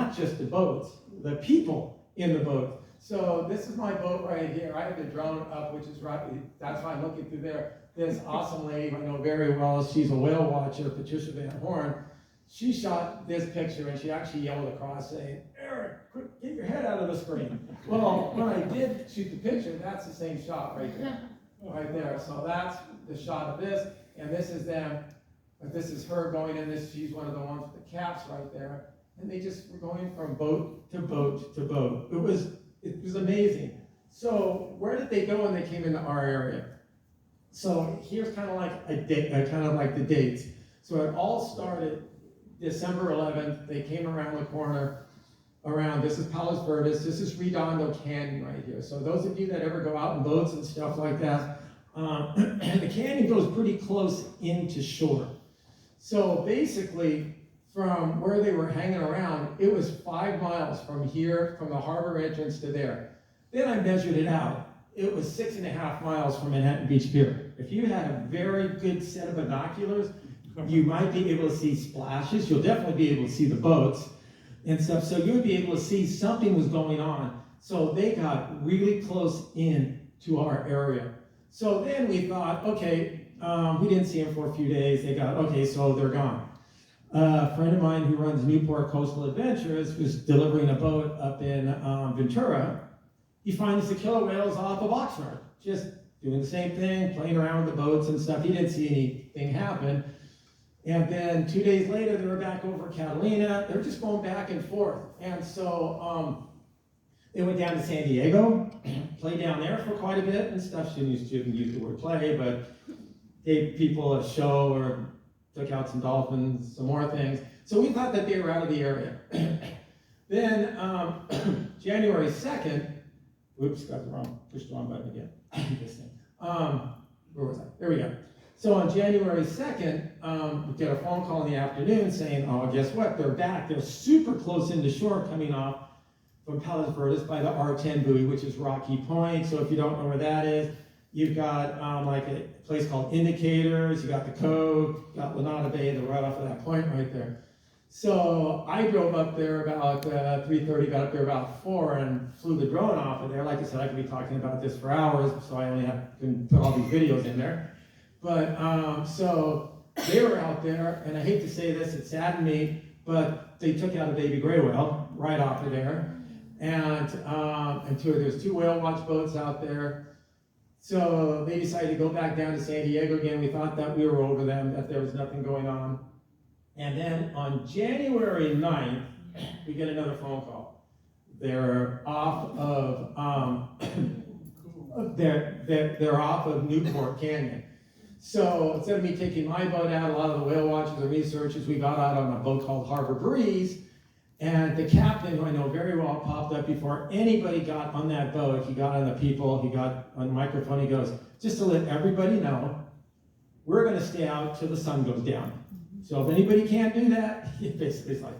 not just the boats, the people in the boat. So this is my boat right here. I have the drone up, which is right, that's why I'm looking through there. This awesome lady I know very well, she's a whale watcher, Patricia Van Horn. She shot this picture and she actually yelled across saying, "Eric, quick, get your head out of the screen." Well, when I did shoot the picture, that's the same shot right there. Right there. So that's the shot of this, and this is them. This is her going in this. She's one of the ones with the caps right there. And they just were going from boat to boat to boat. It was amazing. So where did they go when they came into our area? So here's kind of like a date, kind of like the dates. So it all started December 11th. They came around the corner. This is Palos Verdes. This is Redondo Canyon right here. So those of you that ever go out in boats and stuff like that, the canyon goes pretty close into shore. So basically, from where they were hanging around, it was 5 miles from here, from the harbor entrance to there. Then I measured it out. It was 6.5 miles from Manhattan Beach Pier. If you had a very good set of binoculars, you might be able to see splashes. You'll definitely be able to see the boats and stuff. So you would be able to see something was going on. So they got really close in to our area. So then we thought, okay, we didn't see them for a few days. They got, okay, so they're gone. A friend of mine who runs Newport Coastal Adventures was delivering a boat up in Ventura. He finds the killer whales off of Oxnard, just doing the same thing, playing around with the boats and stuff. He didn't see anything happen. And then 2 days later, they were back over Catalina. They're just going back and forth. And so they went down to San Diego, played down there for quite a bit and stuff. Shouldn't use the word play, but gave people a show or took out some dolphins, some more things. So we thought that they were out of the area. Then January 2nd, oops, pushed the wrong button again. This thing. Where was I? There we go. So on January 2nd, we get a phone call in the afternoon saying, oh, guess what? They're back. They're super close into shore coming off from Palos Verdes by the R10 buoy, which is Rocky Point. So if you don't know where that is, you've got like a place called Indicators, you got the Cove, you got Lanada Bay, they're right off of that point right there. So I drove up there about 3:30, got up there about 4 and flew the drone off of there. Like I said, I could be talking about this for hours, so I only can put all these videos in there. But so they were out there, and I hate to say this, it saddened me, but they took out a baby gray whale right off of there. And there's 2 whale watch boats out there. So they decided to go back down to San Diego again. We thought that we were over them, that there was nothing going on. And then on January 9th, we get another phone call. They're off of they're off of Newport Canyon. So instead of me taking my boat out, a lot of the whale watchers and researchers, we got out on a boat called Harbor Breeze. And the captain, who I know very well, popped up before anybody got on that boat. He got on the people, he got on the microphone, he goes, just to let everybody know, we're going to stay out till the sun goes down. So if anybody can't do that, basically it's like,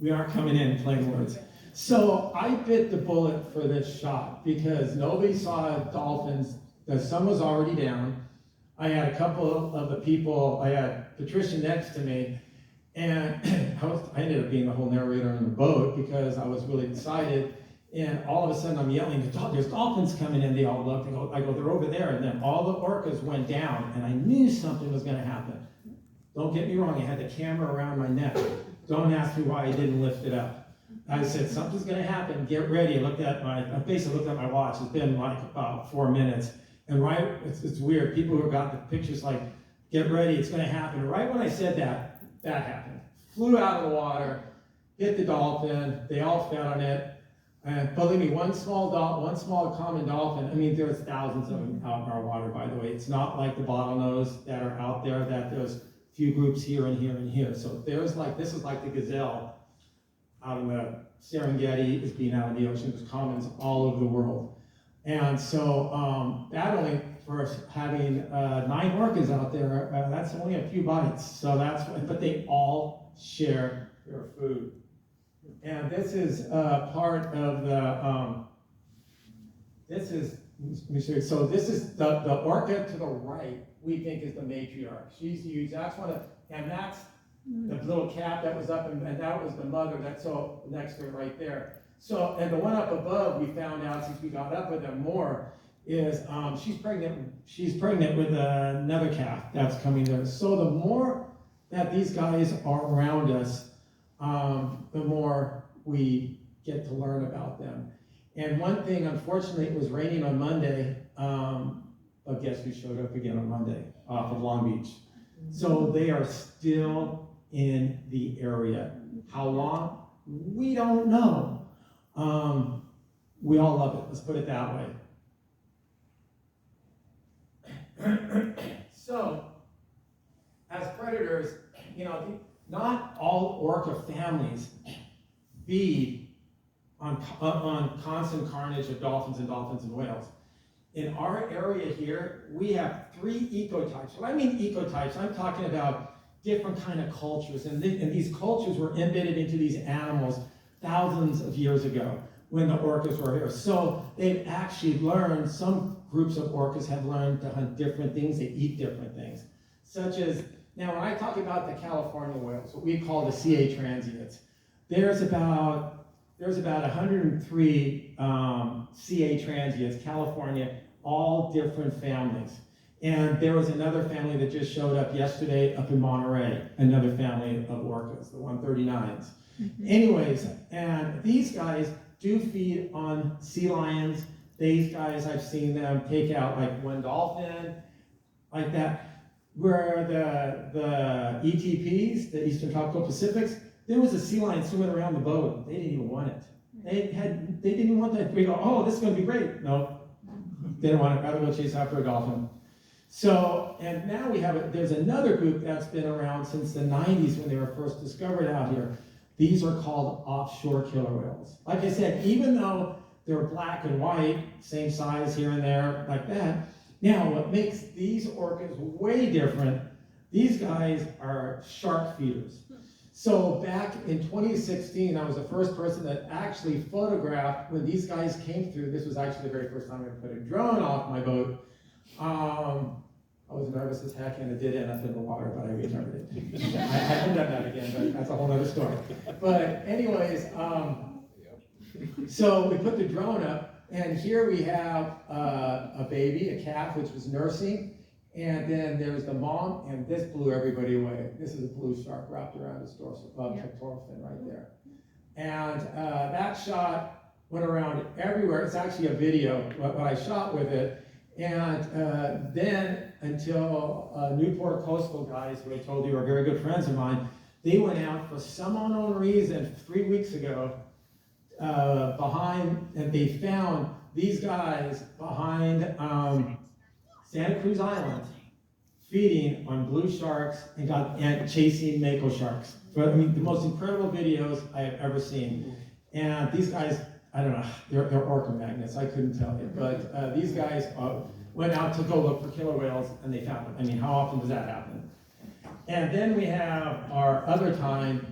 we aren't coming in, plain words. So I bit the bullet for this shot because nobody saw dolphins. The sun was already down. I had a couple of the people, I had Patricia next to me, and I ended up being the whole narrator on the boat because I was really excited. And all of a sudden I'm yelling, there's dolphins coming in. They all look, I go, they're over there. And then all the orcas went down, and I knew something was going to happen. Don't get me wrong, I had the camera around my neck. Don't ask me why I didn't lift it up. I said, something's going to happen, get ready. I basically looked at my watch. It's been like about 4 minutes. And it's weird. People who got the pictures like, get ready, it's going to happen. Right when I said that, that happened. Flew out of the water, hit the dolphin. They all fed on it. And believe me, one small common dolphin. I mean, there's thousands of them out in our water, by the way. It's not like the bottlenose that are out there. That there's few groups here and here and here. So this is like the gazelle out in the Serengeti is being out in the ocean. There's commons all over the world. And so that only, for having 9 orcas out there, that's only a few bites. So but they all share their food. And this is part of the, let me show you. So this is the orca to the right, we think is the matriarch. She's huge. That's one of, and that's The little calf that was up, and that was the mother that's so next to it right there. So, and the one up above, we found out since we got up with them more, is she's pregnant. She's pregnant with another calf that's coming there. So the more that these guys are around us, the more we get to learn about them. And one thing, unfortunately, it was raining on Monday. But guess who showed up again on Monday off of Long Beach? So they are still in the area. How long? We don't know. We all love it. Let's put it that way. So, as predators, not all orca families feed on constant carnage of dolphins and whales. In our area here, we have 3 ecotypes. When I mean ecotypes, I'm talking about different kind of cultures, and these cultures were embedded into these animals thousands of years ago when the orcas were here. So they've actually learned, some groups of orcas have learned to hunt different things, they eat different things. Such as, now when I talk about the California whales, what we call the CA transients, there's about 103 CA transients, California, all different families. And there was another family that just showed up yesterday up in Monterey, another family of orcas, the 139s. Anyways, and these guys do feed on sea lions. These guys, I've seen them take out like one dolphin, like that. Where the ETPs, the Eastern Tropical Pacifics, there was a sea lion swimming around the boat. They didn't even want it. They didn't even want that. We go, oh, this is going to be great. No, they didn't want it. Rather go chase after a dolphin. So, and now there's another group that's been around since the 90s when they were first discovered out here. These are called offshore killer whales. Like I said, even though they're black and white, same size here and there, like that. Now, what makes these orcas way different, these guys are shark feeders. So back in 2016, I was the first person that actually photographed when these guys came through. This was actually the very first time I put a drone off my boat. I was nervous as heck, and it did end up in the water, but I returned it. I haven't done that again, but that's a whole other story. But anyways, so we put the drone up, and here we have a baby, a calf, which was nursing, and then there's the mom, and this blew everybody away. This is a blue shark wrapped around its dorsal pectoral fin right there. And that shot went around everywhere. It's actually a video, what I shot with it. And then until Newport Coastal guys, who I told you are very good friends of mine, they went out for some unknown reason 3 weeks ago and they found these guys behind Santa Cruz Island feeding on blue sharks and chasing mako sharks. But I mean, the most incredible videos I have ever seen. And these guys, I don't know, they're orca magnets, I couldn't tell you. But these guys went out to go look for killer whales, and they found them. I mean, how often does that happen? And then we have our other time.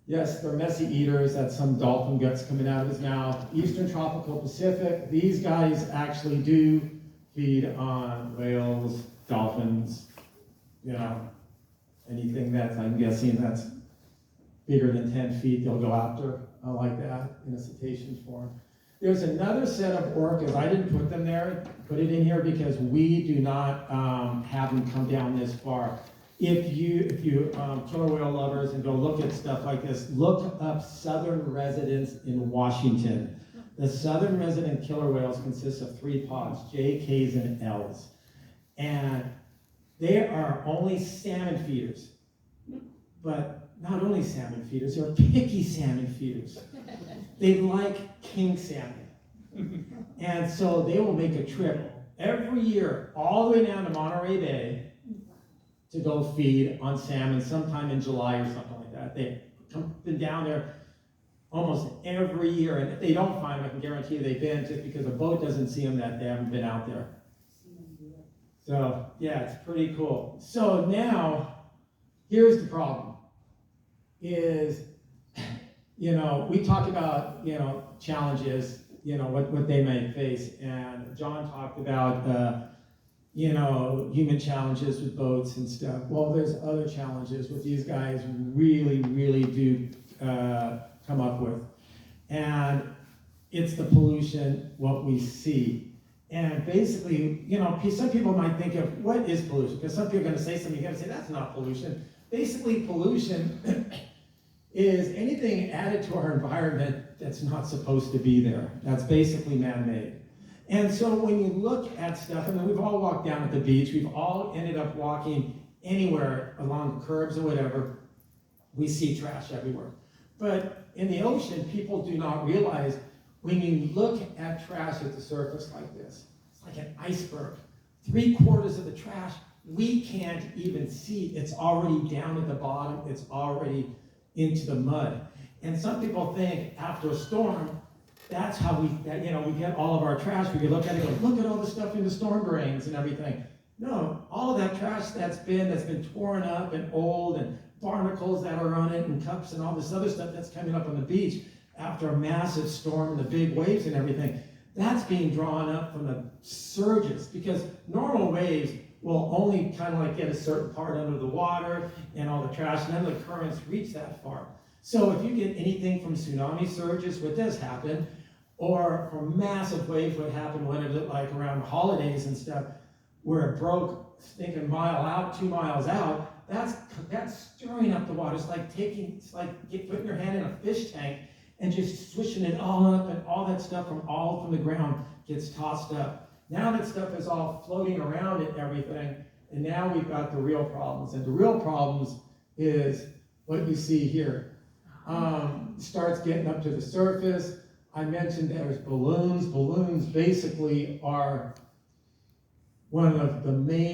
Yes, they're messy eaters. That's some dolphin guts coming out of his mouth. Eastern Tropical Pacific. These guys actually do feed on whales, dolphins, anything that's, I'm guessing, that's bigger than 10 feet, they'll go after like that in a cetacean form. There's another set of orcas. I didn't put them there, put it in here because we do not have them come down this far. If you killer whale lovers and go look at stuff like this, look up southern residents in Washington. The southern resident killer whales consist of 3 pods, J, Ks, and Ls. And they are only salmon feeders. But not only salmon feeders, they're picky salmon feeders. They like king salmon. And so they will make a trip every year all the way down to Monterey Bay to go feed on salmon sometime in July or something like that. They've been down there almost every year, and if they don't find them, I can guarantee you they've been, just because a boat doesn't see them, that they haven't been out there. So, yeah, it's pretty cool. So now, here's the problem, is, we talk about, challenges, what they may face, and John talked about human challenges with boats and stuff. Well, there's other challenges what these guys really, really do come up with. And it's the pollution, what we see. And basically, some people might think of what is pollution? Because some people are going to say something, you're going to say, that's not pollution. Basically, pollution is anything added to our environment that's not supposed to be there. That's basically man-made. And so when you look at stuff, and we've all walked down at the beach, we've all ended up walking anywhere along curbs or whatever, we see trash everywhere. But in the ocean, people do not realize when you look at trash at the surface like this, it's like an iceberg. 3/4 of the trash, we can't even see. It's already down at the bottom. It's already into the mud. And some people think after a storm, that's how we get all of our trash. We can look at it and go, look at all the stuff in the storm drains and everything. No, all of that trash that's been torn up and old and barnacles that are on it and cups and all this other stuff that's coming up on the beach after a massive storm and the big waves and everything, that's being drawn up from the surges, because normal waves will only kind of like get a certain part under the water and all the trash, and then the currents reach that far. So if you get anything from tsunami surges, what does happen, or from massive waves, what happened, what it looked like around holidays and stuff, where it broke, thinking mile out, 2 miles out, that's stirring up the water. It's like putting your hand in a fish tank and just swishing it all up, and all that stuff from the ground gets tossed up. Now that stuff is all floating around and everything, and now we've got the real problems. And the real problems is what you see here. Starts getting up to the surface. I mentioned there's balloons. Balloons basically are one of the main